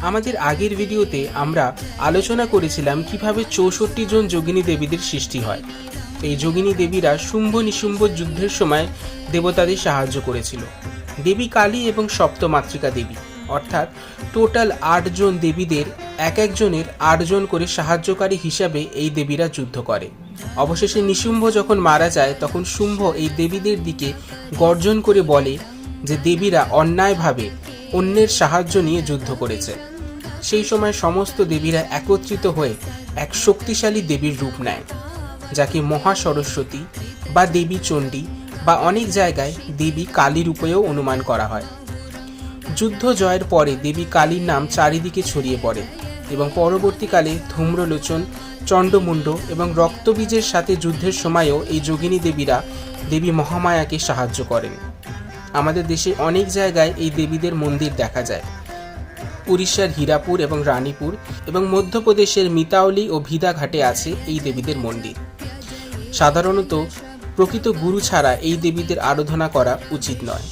আমাদের আগের ভিডিওতে আমরা আলোচনা করেছিলাম কিভাবে 64 জন যোগিনী দেবীদের সৃষ্টি হয়। এই যোগিনী দেবীরা শুম্ভ নিশুম্ভ যুদ্ধের সময় দেবতাদের সাহায্য করেছিল। দেবী কালী এবং সপ্তমাতৃকা দেবী অর্থাৎ টোটাল 8 জন দেবীদের এক একজনের 8 জন করে সাহায্যকারী হিসাবে এই দেবীরা যুদ্ধ করে। অবশেষে নিশুম্ভ যখন মারা যায় তখন শুম্ভ এই দেবীদের দিকে গর্জন করে বলে যে দেবীরা অন্যায়ভাবে অন্যের সাহায্য নিয়ে যুদ্ধ করেছে। সেই সময় সমস্ত দেবীরা একত্রিত হয়ে এক শক্তিশালী দেবীর রূপ নেয়, যাকে মহা সরস্বতী বা দেবী চণ্ডী বা অনেক জায়গায় দেবী কালী রূপেও অনুমান করা হয়। যুদ্ধ জয়ের পরে দেবী কালীর নাম চারিদিকে ছড়িয়ে পড়ে এবং পরবর্তীকালে ধূম্রলোচন, চণ্ডমুণ্ড এবং রক্তবীজের সাথে যুদ্ধের সময়ও এই যোগিনী দেবীরা দেবী মহামায়াকে সাহায্য করেন। আমাদের দেশে অনেক জায়গায় এই দেবীদের মন্দির দেখা যায়। উড়িষ্যার হীরাপুর এবং রানীপুর এবং মধ্যপ্রদেশের মিতাওলি ও ভিদাঘাটে আছে এই দেবীদের মন্দির। সাধারণত প্রকৃত গুরু ছাড়া এই দেবীদের আরাধনা করা উচিত নয়।